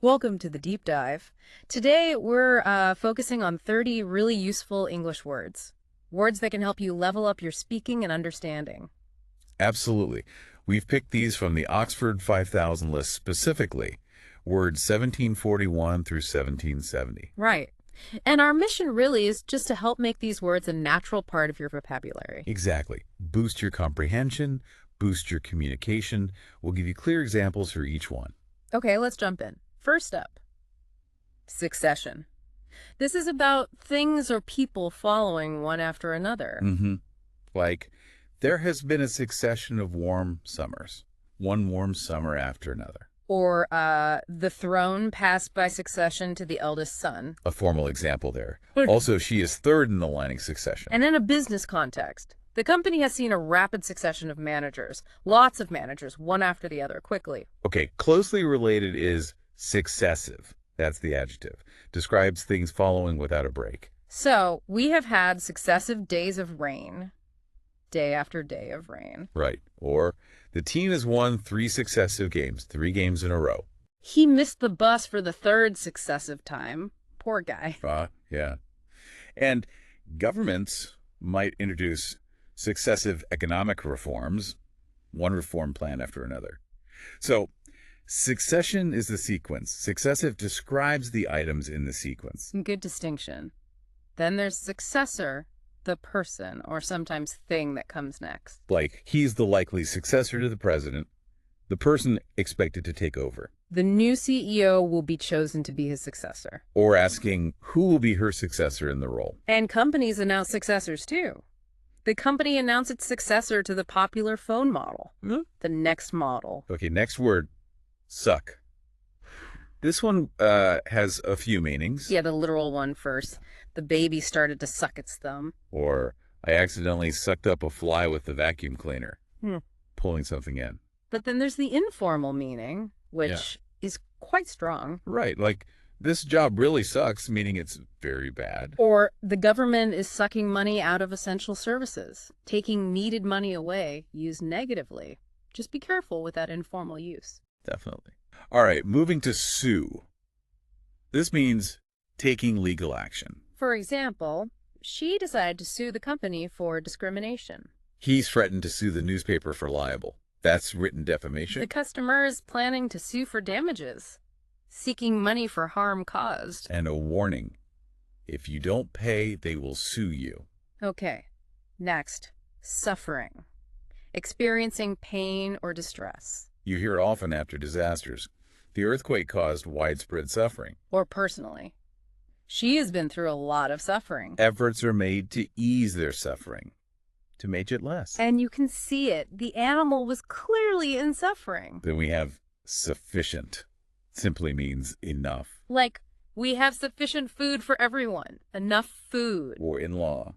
Welcome to the deep dive. Today, we're focusing on 30 really useful English words. Words that can help you level up your speaking and understanding. Absolutely. We've picked these from the Oxford 5000 list specifically, words 1741 through 1770. Right. And our mission really is just to help make these words a natural part of your vocabulary. Exactly. Boost your comprehension, boost your communication. We'll give you clear examples for each one. Okay, let's jump in. First up, succession. This is about things or people following one after another. Like, there has been a succession of warm summers, one warm summer after another. Or the throne passed by succession to the eldest son. A formal example there. Also, she is third in the line of succession. And in a business context, the company has seen a rapid succession of managers, lots of managers, one after the other, quickly. Okay, closely related is successive. That's the adjective. Describes things following without a break. So we have had successive days of rain, day after day of rain. Right. Or the team has won 3 successive games, 3 games in a row. He missed the bus for the 3rd successive time. Poor guy. Yeah. And governments might introduce successive economic reforms, one reform plan after another. So succession is the sequence. Successive describes the items in the sequence. Good distinction. Then there's successor, the person or sometimes thing that comes next. Like, he's the likely successor to the president, the person expected to take over. The new CEO will be chosen to be his successor. Or asking who will be her successor in the role. And companies announce successors too. The company announced its successor to the popular phone model. The next model. Okay, next word. Suck. This one has a few meanings. Yeah, the literal one first. The baby started to suck its thumb. Or, I accidentally sucked up a fly with the vacuum cleaner. Pulling something in. But then there's the informal meaning, which is quite strong. Right, like, this job really sucks, meaning it's very bad. Or the government is sucking money out of essential services, taking needed money away, used negatively. Just be careful with that informal use. Definitely. All right, moving to sue. This means taking legal action. For example, she decided to sue the company for discrimination. He threatened to sue the newspaper for libel. That's written defamation. The customer is planning to sue for damages, seeking money for harm caused. And a warning. If you don't pay, they will sue you. Okay. Next, suffering. Experiencing pain or distress. You hear it often after disasters. The earthquake caused widespread suffering. Or personally. She has been through a lot of suffering. Efforts are made to ease their suffering, to make it less. And you can see it. The animal was clearly in suffering. Then we have sufficient. Simply means enough. Like, we have sufficient food for everyone. Enough food. Or in law,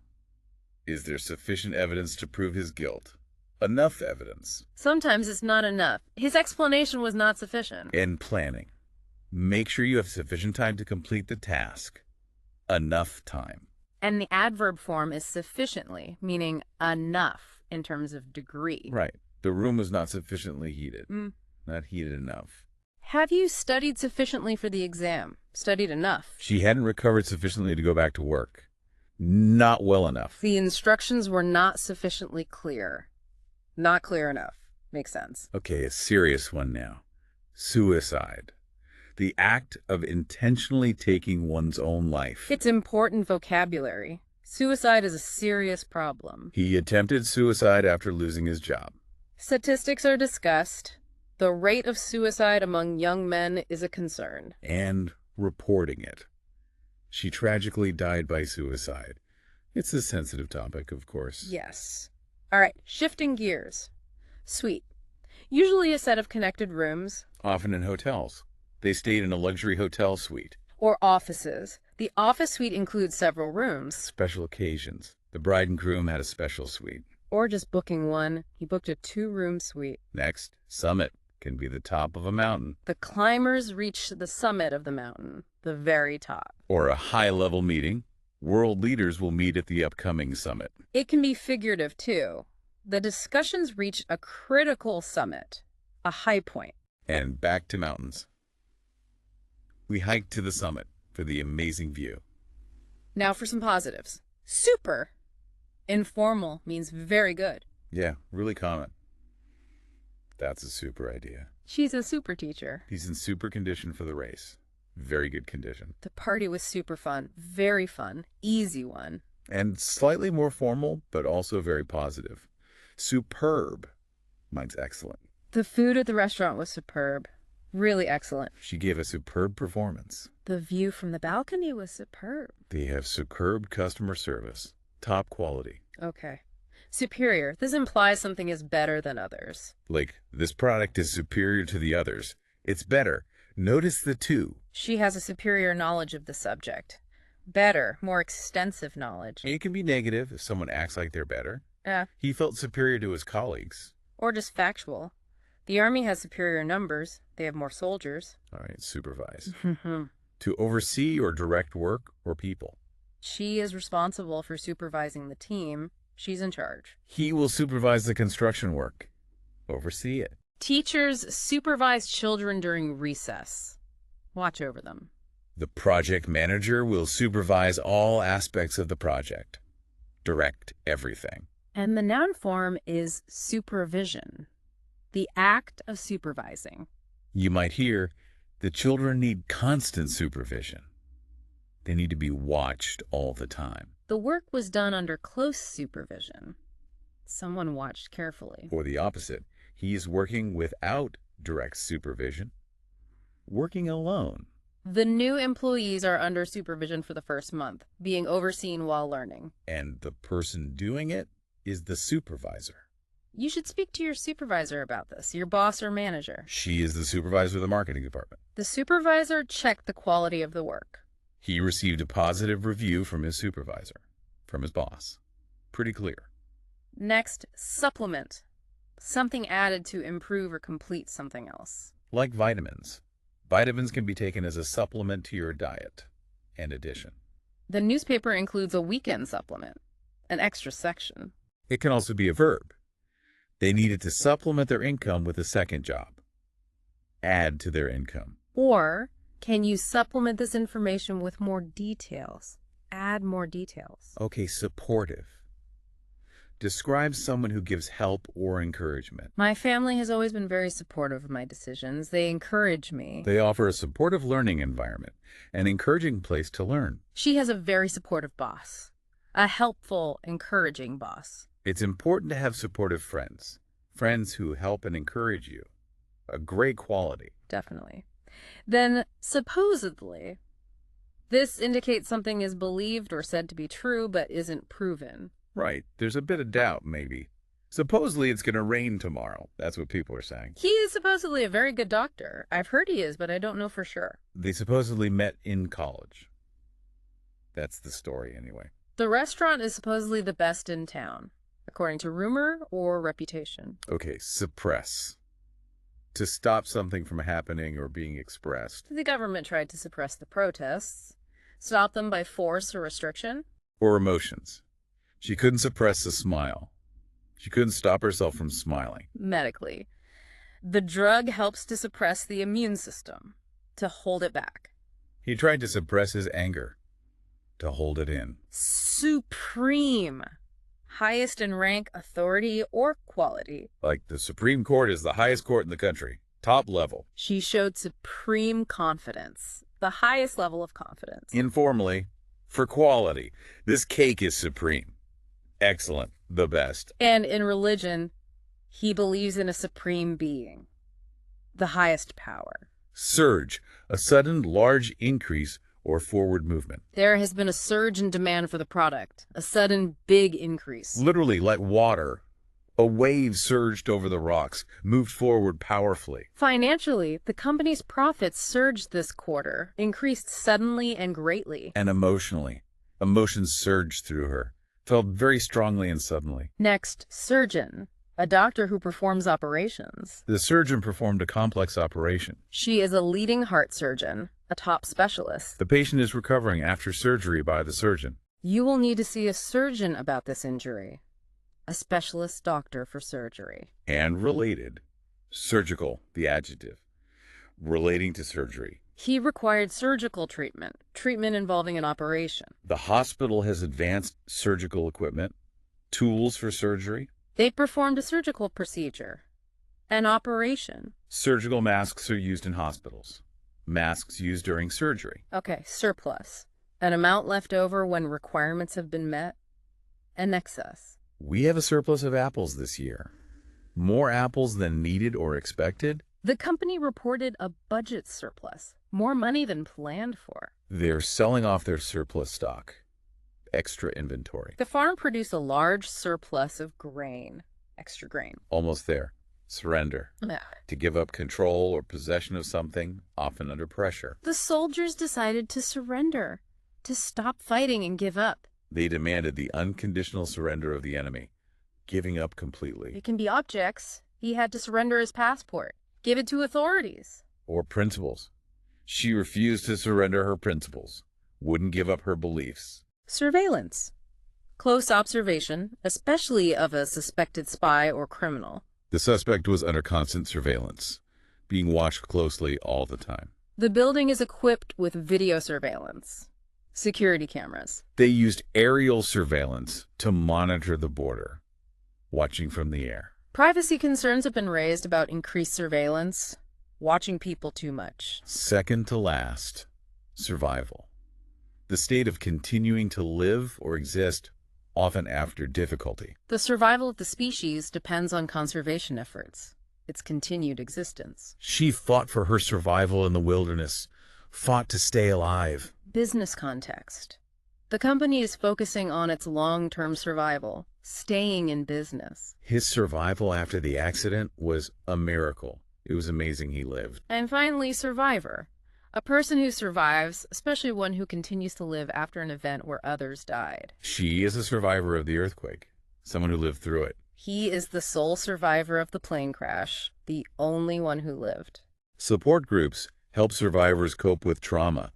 is there sufficient evidence to prove his guilt? Enough evidence. Sometimes it's not enough. His explanation was not sufficient. In planning, make sure you have sufficient time to complete the task. Enough time. And the adverb form is sufficiently, meaning enough in terms of degree. Right. The room was not sufficiently heated. Not heated enough. Have you studied sufficiently for the exam? Studied enough? She hadn't recovered sufficiently to go back to work. Not well enough. The instructions were not sufficiently clear. Not clear enough. Makes sense. Okay, a serious one now. Suicide. The act of intentionally taking one's own life. It's important vocabulary. Suicide is a serious problem. He attempted suicide after losing his job. Statistics are discussed. The rate of suicide among young men is a concern. And reporting it. She tragically died by suicide. It's a sensitive topic, of course. Yes. All right, shifting gears. Suite. Usually a set of connected rooms. Often in hotels. They stayed in a luxury hotel suite. Or offices. The office suite includes several rooms. Special occasions. The bride and groom had a special suite. Or just booking one. He booked a 2-room suite. Next, summit. Can be the top of a mountain. The climbers reach the summit of the mountain, the very top. Or a high-level meeting. World leaders will meet at the upcoming summit. It can be figurative, too. The discussions reached a critical summit, a high point. And back to mountains. We hiked to the summit for the amazing view. Now for some positives. Super. Informal means very good. Yeah, really common. That's a super idea. She's a super teacher. He's in super condition for the race. Very good condition. The party was super fun. Very fun. Easy one. And slightly more formal, but also very positive. Superb. Mine's excellent. The food at the restaurant was superb. Really excellent. She gave a superb performance. The view from the balcony was superb. They have superb customer service. Top quality. Okay. Superior. This implies something is better than others. Like, this product is superior to the others. It's better. Notice the two. She has a superior knowledge of the subject. Better, more extensive knowledge. It can be negative if someone acts like they're better. Yeah. He felt superior to his colleagues. Or just factual. The army has superior numbers. They have more soldiers. All right, supervise. To oversee or direct work or people. She is responsible for supervising the team. She's in charge. He will supervise the construction work. Oversee it. Teachers supervise children during recess. Watch over them. The project manager will supervise all aspects of the project. Direct everything. And the noun form is supervision. The act of supervising. You might hear, the children need constant supervision. They need to be watched all the time. The work was done under close supervision. Someone watched carefully. Or the opposite. He is working without direct supervision. Working alone. The new employees are under supervision for the first month, being overseen while learning. And the person doing it is the supervisor. You should speak to your supervisor about this, your boss or manager. She is the supervisor of the marketing department. The supervisor checked the quality of the work. He received a positive review from his supervisor, from his boss. Pretty clear. Next, supplement. Something added to improve or complete something else. Like vitamins. Vitamins can be taken as a supplement to your diet. An addition. The newspaper includes a weekend supplement, an extra section. It can also be a verb. They needed to supplement their income with a second job. Add to their income. Or, can you supplement this information with more details? Add more details. Okay, supportive. Describe someone who gives help or encouragement. My family has always been very supportive of my decisions. They encourage me. They offer a supportive learning environment, an encouraging place to learn. She has a very supportive boss. A helpful, encouraging boss. It's important to have supportive friends. Friends who help and encourage you. A great quality. Definitely. Then, supposedly, this indicates something is believed or said to be true but isn't proven. Right. There's a bit of doubt, maybe. Supposedly it's going to rain tomorrow. That's what people are saying. He is supposedly a very good doctor. I've heard he is, but I don't know for sure. They supposedly met in college. That's the story, anyway. The restaurant is supposedly the best in town, according to rumor or reputation. Okay, suppress. To stop something from happening or being expressed. The government tried to suppress the protests, stop them by force or restriction. Or emotions. She couldn't suppress a smile. She couldn't stop herself from smiling. Medically, the drug helps to suppress the immune system, to hold it back. He tried to suppress his anger, to hold it in. Supreme. Highest in rank, authority, or quality. Like the Supreme Court is the highest court in the country. Top level. She showed supreme confidence. The highest level of confidence. Informally, for quality. This cake is supreme. Excellent. The best. And in religion, he believes in a supreme being. The highest power. Surge. A sudden, large increase or forward movement. There has been a surge in demand for the product. A sudden, big increase. Literally like water. A wave surged over the rocks, moved forward powerfully. Financially, the company's profits surged this quarter, increased suddenly and greatly. And emotionally. Emotions surged through her. Felt very strongly and suddenly. Next, surgeon. A doctor who performs operations. The surgeon performed a complex operation. She is a leading heart surgeon, a top specialist. The patient is recovering after surgery by the surgeon. You will need to see a surgeon about this injury. A specialist doctor for surgery. And related. Surgical, the adjective. Relating to surgery. He required surgical treatment involving an operation. The hospital has advanced surgical equipment, tools for surgery. They performed a surgical procedure, an operation. Surgical masks are used in hospitals. Masks used during surgery. Okay, surplus. An amount left over when requirements have been met. An excess. We have a surplus of apples this year. More apples than needed or expected. The company reported a budget surplus, more money than planned for. They're selling off their surplus stock. Extra inventory. The farm produced a large surplus of grain. Extra grain. Almost there. Surrender. To give up control or possession of something, often under pressure. The soldiers decided to surrender, to stop fighting and give up. They demanded the unconditional surrender of the enemy, giving up completely. It can be objects. He had to surrender his passport, give it to authorities. Or principles. She refused to surrender her principles, wouldn't give up her beliefs. Surveillance. Close observation, especially of a suspected spy or criminal. The suspect was under constant surveillance, being watched closely all the time. The building is equipped with video surveillance, security cameras. They used aerial surveillance to monitor the border, watching from the air. Privacy concerns have been raised about increased surveillance, watching people too much. Second to last, survival. The state of continuing to live or exist, often after difficulty. The survival of the species depends on conservation efforts, its continued existence. She fought for her survival in the wilderness, fought to stay alive. Business context. The company is focusing on its long-term survival, staying in business. His survival after the accident was a miracle. It was amazing he lived. And finally, survivor. A person who survives, especially one who continues to live after an event where others died. She is a survivor of the earthquake, someone who lived through it. He is the sole survivor of the plane crash, the only one who lived. Support groups help survivors cope with trauma,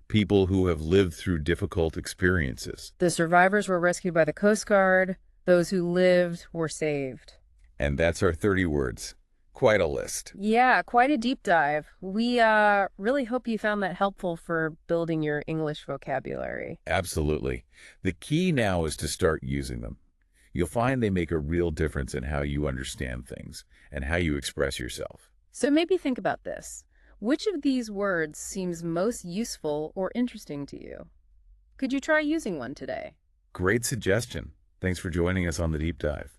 people who have lived through difficult experiences. The survivors were rescued by the Coast Guard. Those who lived were saved. And that's our 30 words. Quite a list. Yeah, quite a deep dive. We really hope you found that helpful for building your English vocabulary. Absolutely. The key now is to start using them. You'll find they make a real difference in how you understand things and how you express yourself. So maybe think about this. Which of these words seems most useful or interesting to you? Could you try using one today? Great suggestion. Thanks for joining us on the deep dive.